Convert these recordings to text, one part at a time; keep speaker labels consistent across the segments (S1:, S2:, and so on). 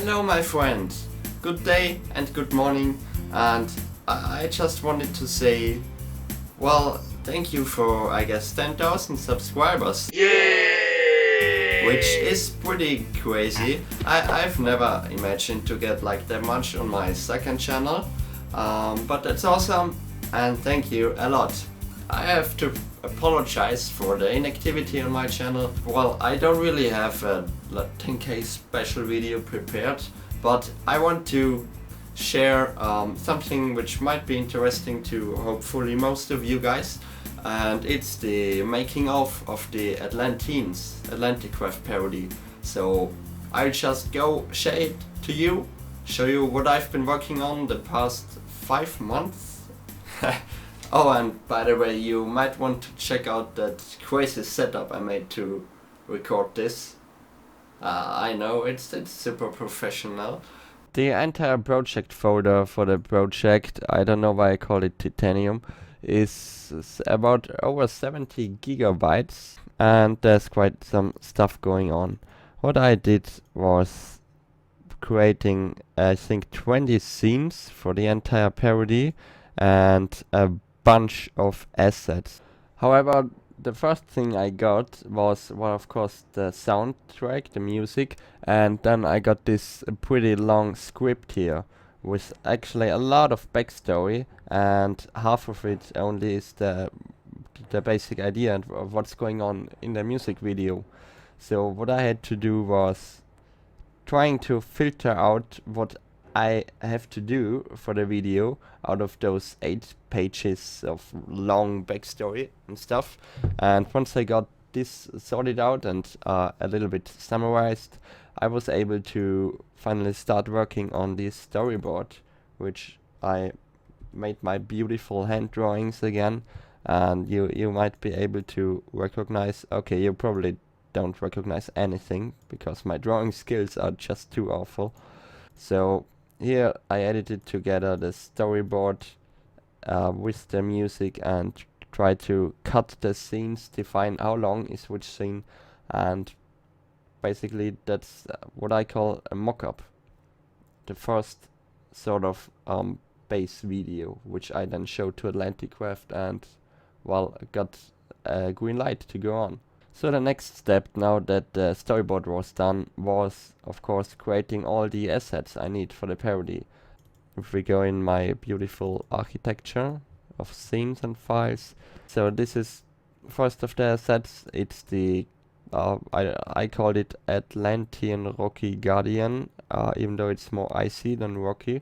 S1: Hello my friend, good day and good morning, and I just wanted to say, well, thank you for I guess 10,000 subscribers. Yay! Which is pretty crazy. I've never imagined to get like that much on my second channel, but that's awesome and thank you a lot. I have to apologize for the inactivity on my channel. Well, I don't really have a 10k special video prepared, but I want to share something which might be interesting to hopefully most of you guys, and it's the making of the Atlanteans, Atlantic Craft parody. So I'll just go share it to you, show you what I've been working on the past 5 months. Oh, and by the way, you might want to check out that crazy setup I made to record this. I know, it's super professional. The entire project folder for the project, I don't know why I call it titanium, is about over 70 gigabytes, and there's quite some stuff going on. What I did was creating, I think, 20 scenes for the entire parody and a bunch of assets. However, the first thing I got was, well, of course, the soundtrack, the music, and then I got this pretty long script here with actually a lot of backstory, and half of it only is the basic idea and of what's going on in the music video. So what I had to do was trying to filter out what I have to do for the video out of those 8 pages of long backstory and stuff. And once I got this sorted out and a little bit summarized, I was able to finally start working on this storyboard, which I made my beautiful hand drawings again. And you might be able to recognize, okay, you probably don't recognize anything because my drawing skills are just too awful. So here I edited together the storyboard with the music and try to cut the scenes, define how long is which scene, and basically that's what I call a mock-up. The first sort of base video, which I then showed to Atlantic Craft and, well, got a green light to go on. So the next step, now that the storyboard was done, was of course creating all the assets I need for the parody. If we go in my beautiful architecture of scenes and files, so this is first of the assets. It's the I called it Atlantean Rocky Guardian, even though it's more icy than rocky.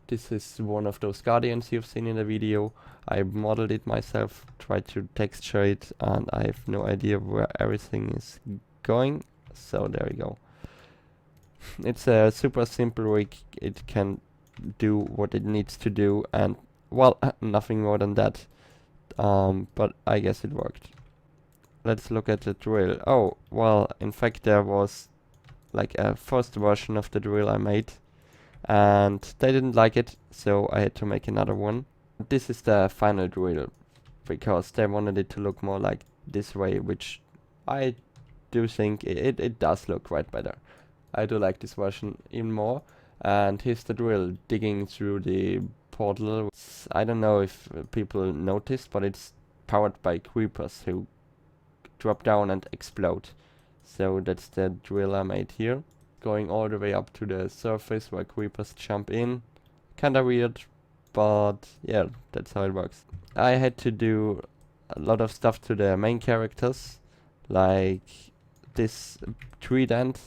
S1: This is one of those guardians you've seen in the video. I modeled it myself, tried to texture it, and I have no idea where everything is going. So there we go. It's a super simple rig. It can do what it needs to do, and well, nothing more than that. But I guess it worked. Let's look at the drill. Oh, well, in fact there was like a first version of the drill I made, and they didn't like it, so I had to make another one. This is the final drill, because they wanted it to look more like this way, which I do think it does look quite better. I do like this version even more. And here's the drill digging through the portal. I don't know if people noticed, but it's powered by creepers who drop down and explode. So that's the drill I made here, going all the way up to the surface where creepers jump in. Kinda weird, but yeah, that's how it works. I had to do a lot of stuff to the main characters, like this trident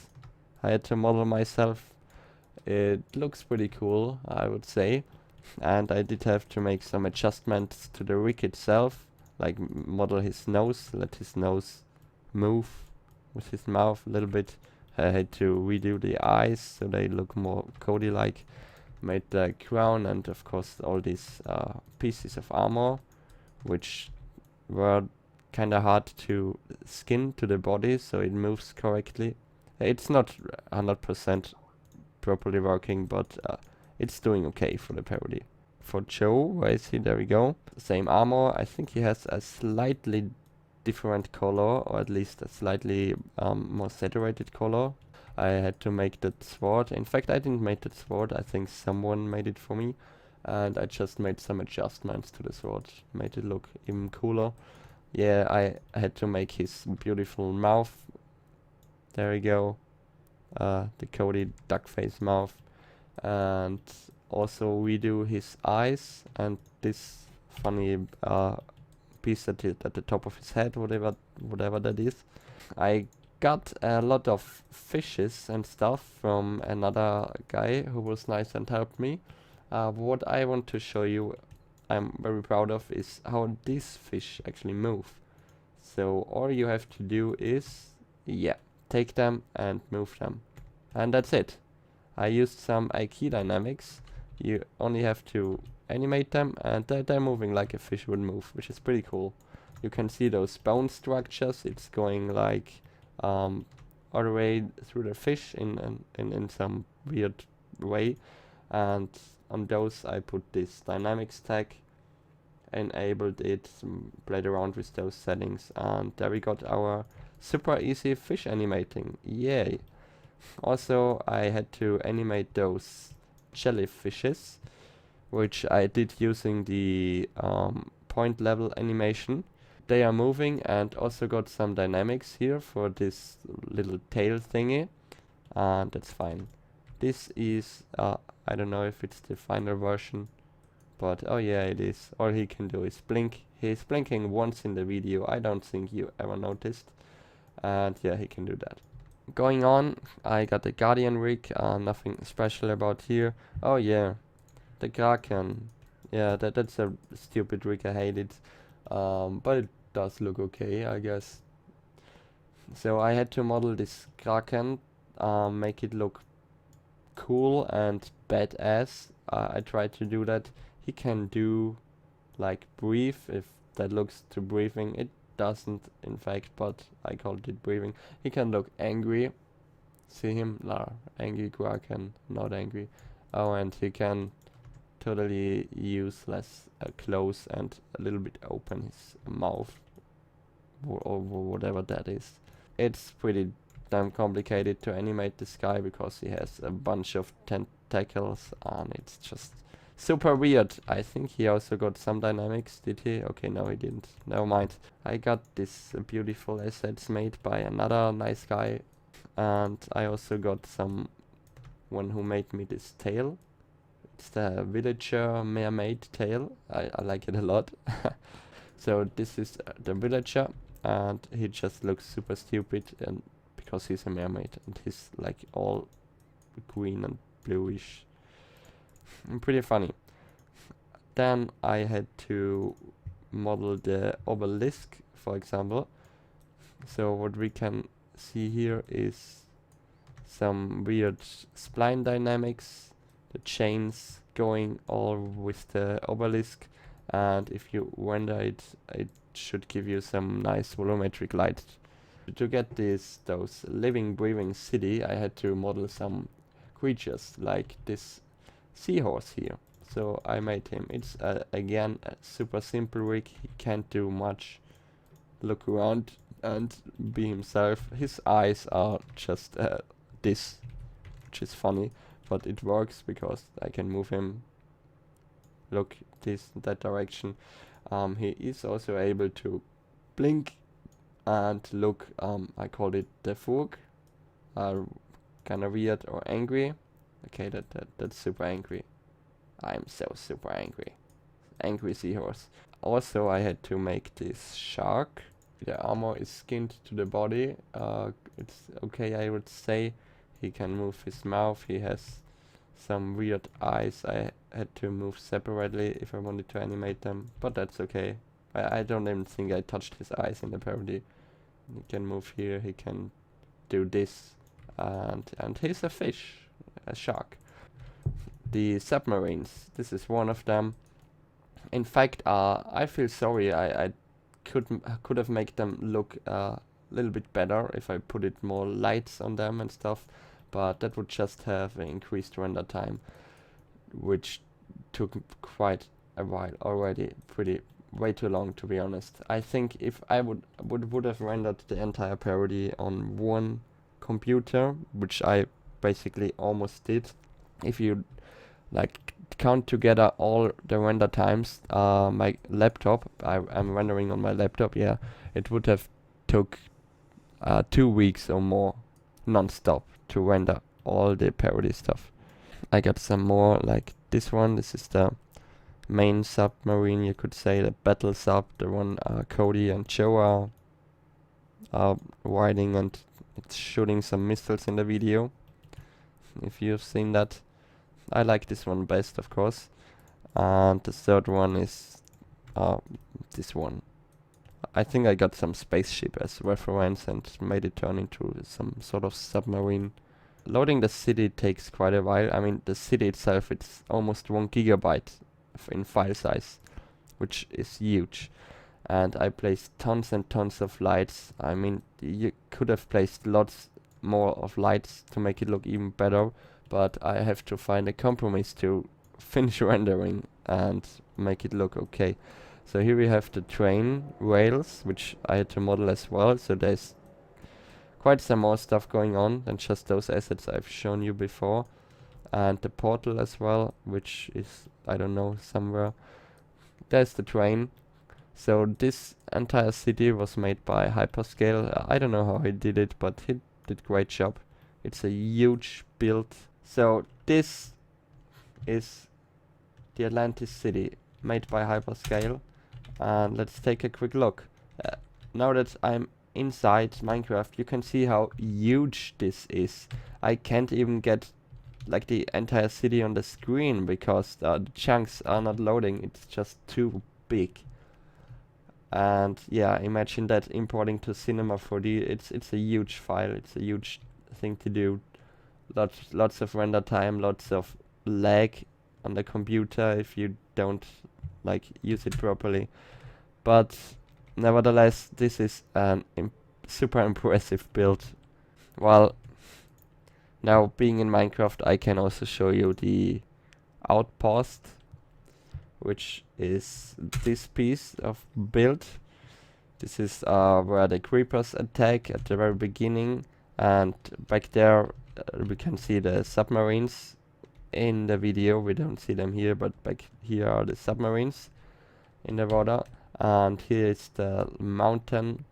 S1: I had to model myself. It looks pretty cool, I would say, and I did have to make some adjustments to the rig itself, like model his nose, let his nose move with his mouth a little bit. I had to redo the eyes so they look more Cody-like. Made the crown and of course all these pieces of armor, which were kinda hard to skin to the body so it moves correctly. It's not 100% properly working, but it's doing okay for the parody. For Joe, where is he? There we go. Same armor. I think he has a slightly different color, or at least a slightly more saturated color. I had to make that sword. In fact, I didn't make that sword. I think someone made it for me. And I just made some adjustments to the sword. Made it look even cooler. Yeah, I had to make his beautiful mouth. There we go. The Cody duck face mouth. And also we do his eyes and this funny piece at the top of his head, whatever that is. I got a lot of fishes and stuff from another guy who was nice and helped me. What I want to show you, I'm very proud of, is how these fish actually move. So all you have to do is, yeah, take them and move them. And that's it. I used some IK dynamics. You only have to animate them and they're moving like a fish would move, which is pretty cool. You can see those bone structures. It's going like all the way through the fish in some weird way. And on those I put this dynamics tag, enabled it, played around with those settings, and there we got our super easy fish animating. Yay! Also, I had to animate those jellyfishes, which I did using the point level animation. They are moving and also got some dynamics here for this little tail thingy, and that's fine. This is, I don't know if it's the final version, but oh yeah, it is. All he can do is blink. He's blinking once in the video. I don't think you ever noticed. And yeah, he can do that. Going on, I got the Guardian rig. Nothing special about here. Oh yeah, the Kraken. Yeah, that's a stupid rig. I hate it. But it does look okay, I guess. So I had to model this Kraken, make it look cool and badass. I tried to do that. He can do like breathe, if that looks to breathing. It doesn't in fact, but I called it breathing. He can look angry. See him? No, angry Kraken, not angry. Oh, and he can totally use less close and a little bit open his mouth or whatever that is. It's pretty damn complicated to animate this guy because he has a bunch of tentacles and it's just super weird. I think he also got some dynamics, did he? Okay, no he didn't. Never mind. I got this beautiful assets made by another nice guy, and I also got someone who made me this tail. It's the villager mermaid tail. I like it a lot. So this is the villager, and he just looks super stupid and because he's a mermaid and he's like all green and bluish. Pretty funny. Then I had to model the Obelisk, for example. So what we can see here is some weird spline dynamics, the chains going all with the Obelisk, and if you render it, it should give you some nice volumetric light. To get those living, breathing city, I had to model some creatures like this seahorse here. So I made him. It's again a super simple rig. He can't do much. Look around and be himself. His eyes are just this, which is funny, but it works because I can move him. Look that direction. He is also able to blink and look. I called it the Furg. Kind of weird or angry. Okay, that's super angry. I'm so super angry. Angry seahorse. Also, I had to make this shark. The armor is skinned to the body. It's okay, I would say. He can move his mouth. He has some weird eyes. I had to move separately if I wanted to animate them, but that's okay. I don't even think I touched his eyes in the parody. He can move here. He can do this, and he's a fish, a shark. The submarines. This is one of them. In fact, I feel sorry. I could have made them look a little bit better if I put it more lights on them and stuff, but that would just have increased render time, which took quite a while already. Way too long, to be honest. I think if I would have rendered the entire parody on one computer, which I basically almost did. If you like count together all the render times, my laptop, I'm rendering on my laptop, yeah, it would have took 2 weeks or more non-stop to render all the parody stuff. I got some more like this one. This is the main submarine, you could say, the battle sub, the one Cody and Joe are riding, and it's shooting some missiles in the video. If you've seen that, I like this one best, of course. And the third one is this one. I think I got some Spaceship as reference and made it turn into some sort of submarine. Loading the city takes quite a while. I mean, the city itself, it's almost 1 gigabyte in file size, which is huge. And I placed tons and tons of lights. I mean, you could have placed lots more of lights to make it look even better, but I have to find a compromise to finish rendering and make it look okay. So here we have the train rails, which I had to model as well. So there's quite some more stuff going on than just those assets I've shown you before. And the portal as well, which is, I don't know, somewhere. There's the train. So this entire city was made by Hyperscale. I don't know how he did it, but he did great job. It's a huge build. So this is the Atlantis city made by Hyperscale. And let's take a quick look. Now that I'm inside Minecraft, you can see how huge this is. I can't even get like the entire city on the screen because the chunks are not loading. It's just too big. And yeah, imagine that importing to Cinema 4D. It's a huge file. It's a huge thing to do. Lots of render time, lots of lag on the computer if you don't like use it properly. But nevertheless, this is an super impressive build. Well, now being in Minecraft, I can also show you the outpost, which is this piece of build. This is where the creepers attack at the very beginning, and back there we can see the submarines in the video. We don't see them here, but back here are the submarines in the water. And here is the mountain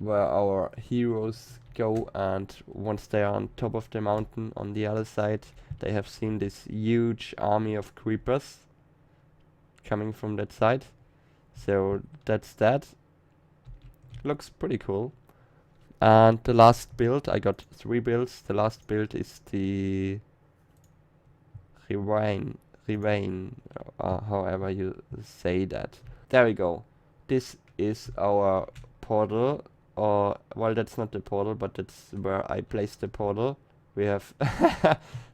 S1: where our heroes go, and once they are on top of the mountain on the other side, they have seen this huge army of creepers coming from that side. So that's that. Looks pretty cool. And the last build, I got 3 builds. The last build is the Rivain, however you say that. There we go. This is our portal, or well, that's not the portal, but that's where I placed the portal. We have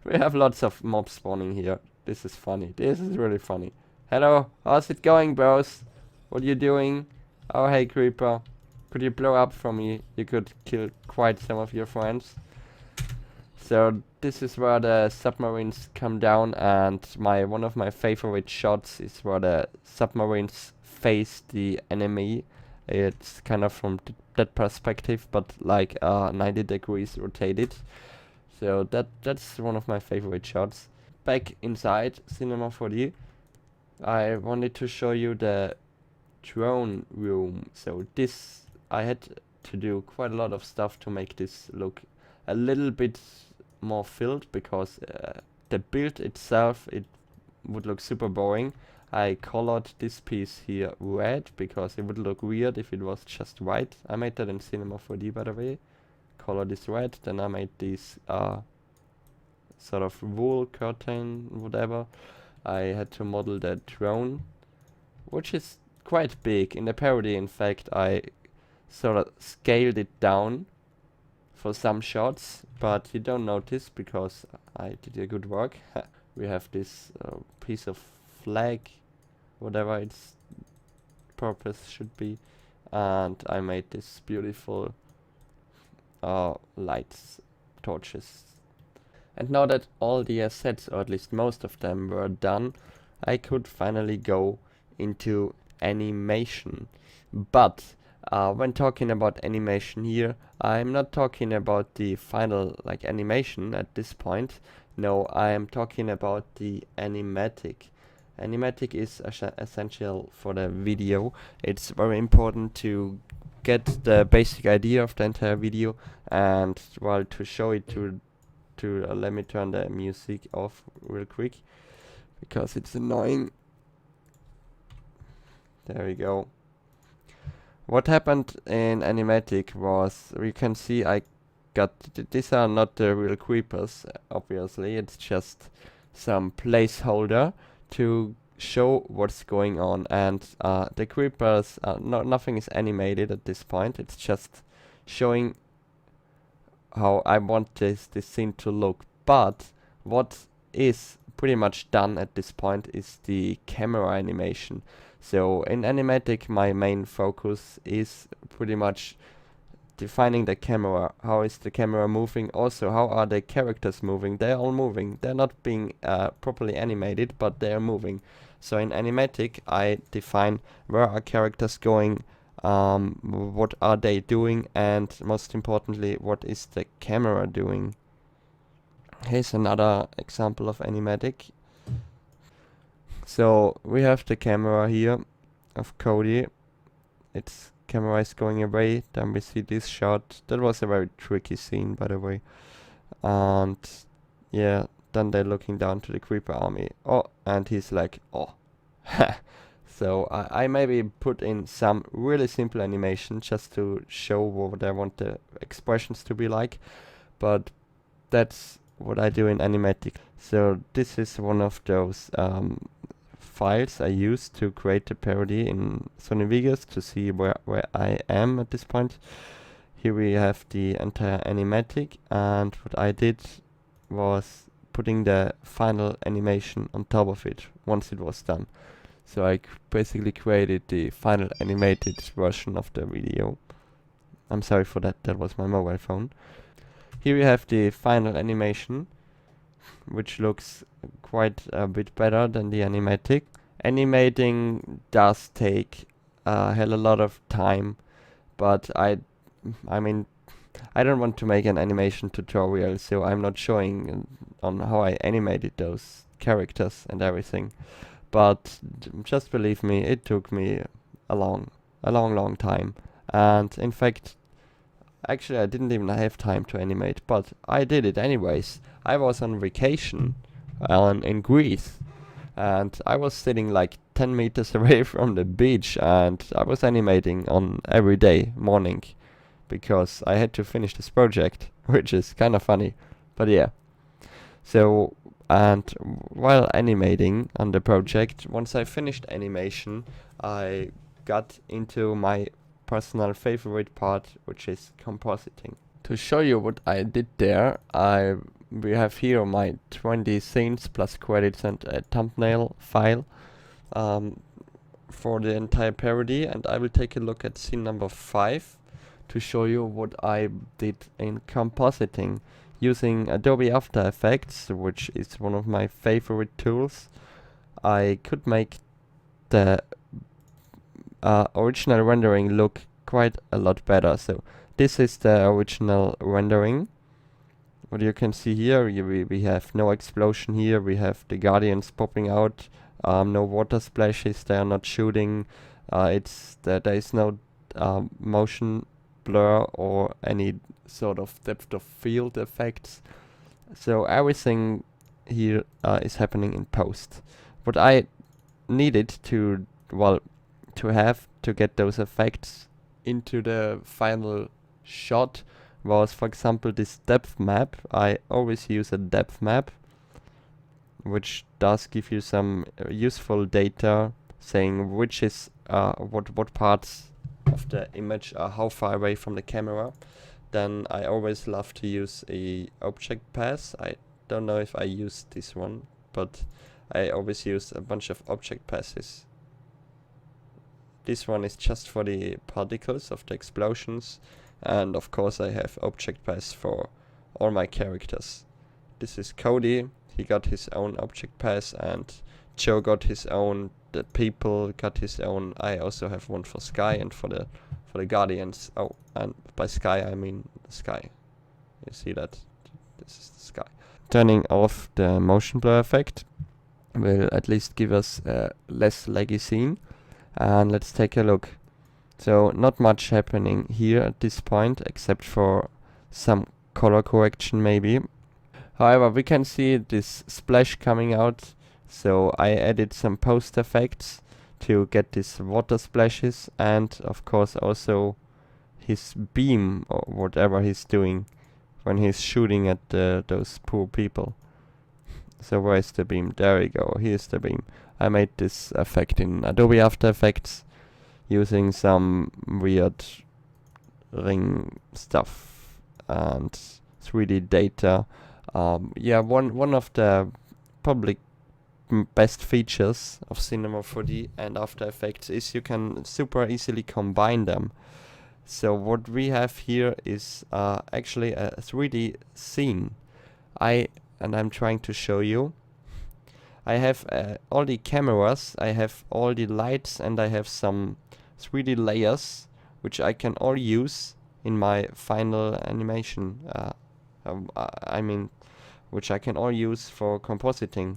S1: we have lots of mobs spawning here. This is funny. This is really funny. Hello, how's it going, bros? What are you doing? Oh, hey, creeper. Could you blow up for me? You could kill quite some of your friends. So this is where the submarines come down, and one of my favorite shots is where the submarines face the enemy. It's kind of from that perspective, but like 90 degrees rotated. So that's one of my favorite shots. Back inside Cinema 4D, I wanted to show you the drone room. So this, I had to do quite a lot of stuff to make this look a little bit more filled, because the build itself, it would look super boring. I colored this piece here red because it would look weird if it was just white. I made that in Cinema 4D, by the way. Color this red, then I made these sort of wool curtain, whatever. I had to model the drone, which is quite big. In the parody, in fact, I sort of scaled it down for some shots, but you don't notice because I did a good work. We have this piece of flag, whatever its purpose should be, and I made this beautiful lights, torches. And now that all the assets, or at least most of them, were done, I could finally go into animation. But when talking about animation here, I'm not talking about the final like animation at this point. No, I am talking about the animatic. Animatic is essential for the video. It's very important to get the basic idea of the entire video, and well, to show it to let me turn the music off real quick because it's annoying. There we go. What happened in Animatic was, you can see I got, these are not the real creepers, obviously, it's just some placeholder to show what's going on, and the creepers, nothing is animated at this point, it's just showing how I want this scene to look. But what is pretty much done at this point is the camera animation. So in Animatic, my main focus is pretty much defining the camera. How is the camera moving? Also, how are the characters moving? They're all moving. They're not being properly animated, but they're moving. So in Animatic, I define where are characters going, what are they doing, and most importantly, what is the camera doing. Here's another example of Animatic. So we have the camera here of Cody. Its camera is going away. Then we see this shot. That was a very tricky scene, by the way. And yeah, then they're looking down to the creeper army. Oh, and he's like, oh. So I maybe put in some really simple animation just to show what I want the expressions to be like. But that's what I do in Animatic. So this is one of those files I use to create a parody in Sony Vegas to see where I am at this point. Here we have the entire Animatic, and what I did was putting the final animation on top of it once it was done. So I basically created the final animated version of the video. I'm sorry for that, that was my mobile phone. Here we have the final animation, which looks quite a bit better than the Animatic. Animating does take a hell of a lot of time, but I mean, I don't want to make an animation tutorial, so I'm not showing on how I animated those characters and everything. But just believe me, it took me a long time. And in fact, actually I didn't even have time to animate, but I did it anyways. I was on vacation in Greece, and I was sitting like 10 meters away from the beach, and I was animating on every day morning because I had to finish this project, which is kind of funny, but yeah. So, and while animating on the project, once I finished animation, I got into my personal favorite part, which is compositing. To show you what I did there, we have here my 20 scenes plus credits and a thumbnail file for the entire parody, and I will take a look at scene number 5 to show you what I did in compositing. Using Adobe After Effects, which is one of my favorite tools, I could make the original rendering look quite a lot better. So this is the original rendering. What you can see here, we have no explosion here, we have the guardians popping out, no water splashes, they are not shooting, there is no motion blur or any sort of depth of field effects. So everything here is happening in post. What I needed to get those effects into the final shot was, for example, this depth map. I always use a depth map, which does give you some useful data saying which is what parts of the image are how far away from the camera. Then I always love to use a object pass. I don't know if I use this one, but I always use a bunch of object passes. This one is just for the particles of the explosions, and of course I have object pass for all my characters. This is Cody, he got his own object pass, and Joe got his own, the people got his own. I also have one for Sky and for for the Guardians. Oh, and by sky I mean the sky. You see that? This is the sky. Turning off the motion blur effect will at least give us a less laggy scene. And let's take a look. So not much happening here at this point, except for some color correction maybe. However, we can see this splash coming out, so I added some post effects to get these water splashes, and of course also his beam or whatever he's doing when he's shooting at those poor people. So where is the beam? There we go, here's the beam. I made this effect in Adobe After Effects using some weird ring stuff and 3D data. Yeah, one of the probably best features of Cinema 4D and After Effects is you can super easily combine them. So what we have here is actually a 3D scene. I'm trying to show you. I have all the cameras, I have all the lights, and I have some 3D layers which I can all use in my final animation. I mean, which I can all use for compositing.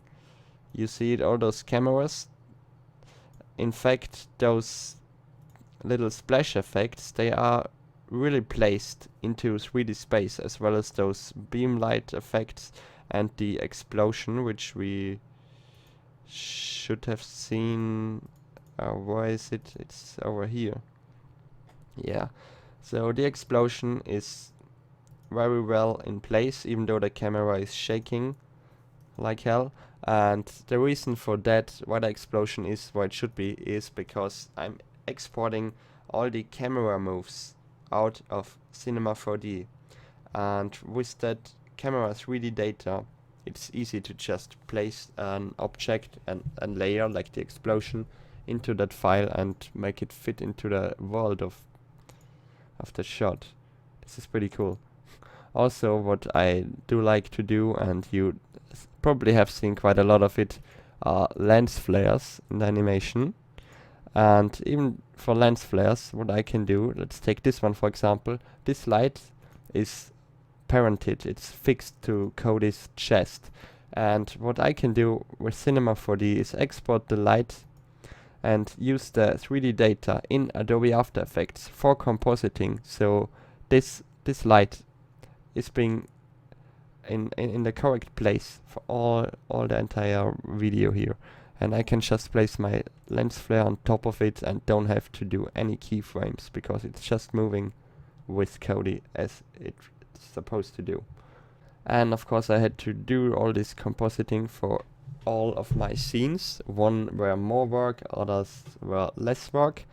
S1: You see it, all those cameras. In fact, those little splash effects, they are really placed into 3D space, as well as those beam light effects and the explosion, which we should have seen. Where is it? It's over here. Yeah, so the explosion is very well in place, even though the camera is shaking like hell. And the reason for that, why the explosion is where it should be, is because I'm exporting all the camera moves out of Cinema 4D, and with that camera 3D data, it's easy to just place an object and layer like the explosion into that file and make it fit into the world of the shot. This is pretty cool. Also, what I do like to do, and you probably have seen quite a lot of it, are lens flares in the animation. And even for lens flares, what I can do, let's take this one for example. This light is parented, it's fixed to Cody's chest. And what I can do with Cinema 4D is export the light and use the 3D data in Adobe After Effects for compositing. So this light is being in the correct place for all the entire video here. And I can just place my lens flare on top of it and don't have to do any keyframes, because it's just moving with Cody as it's supposed to do. And of course I had to do all this compositing for all of my scenes. One were more work, others were less work.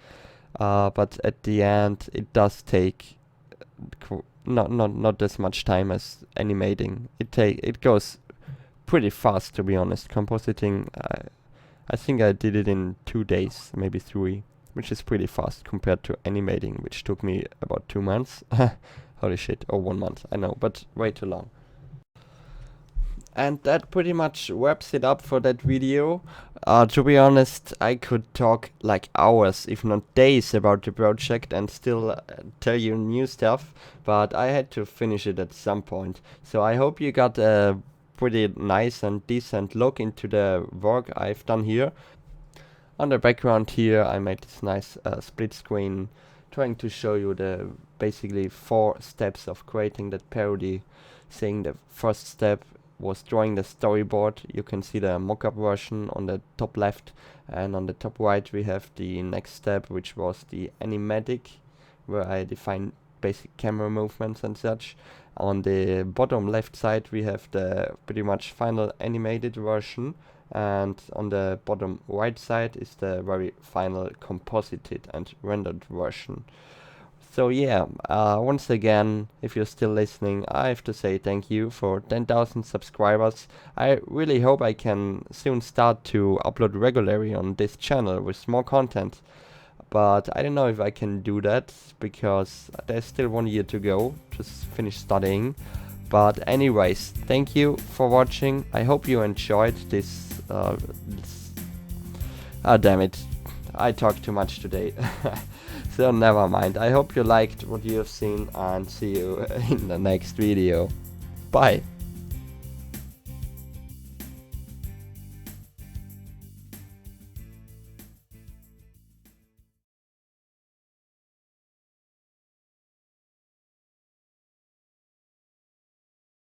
S1: But at the end it does take not as much time as animating. It goes pretty fast, to be honest. Compositing, I think I did it in 2 days, maybe 3, which is pretty fast compared to animating, which took me about 2 months. Holy shit, or 1 month, I know, but way too long. And that pretty much wraps it up for that video. To be honest, I could talk like hours, if not days, about the project and still tell you new stuff, but I had to finish it at some point. So I hope you got a pretty nice and decent look into the work I've done here. On the background here I made this nice split screen, trying to show you the basically 4 steps of creating that parody. Saying the first step was drawing the storyboard. You can see the mockup version on the top left, and on the top right we have the next step, which was the Animatic, where I define basic camera movements and such. On the bottom left side we have the pretty much final animated version, and on the bottom right side is the very final composited and rendered version. So yeah, once again, if you're still listening, I have to say thank you for 10,000 subscribers. I really hope I can soon start to upload regularly on this channel with more content. But I don't know if I can do that, because there's still 1 year to go to finish studying. But anyways, thank you for watching. I hope you enjoyed this. Damn it, I talk too much today. So never mind. I hope you liked what you have seen and see you in the next video. Bye.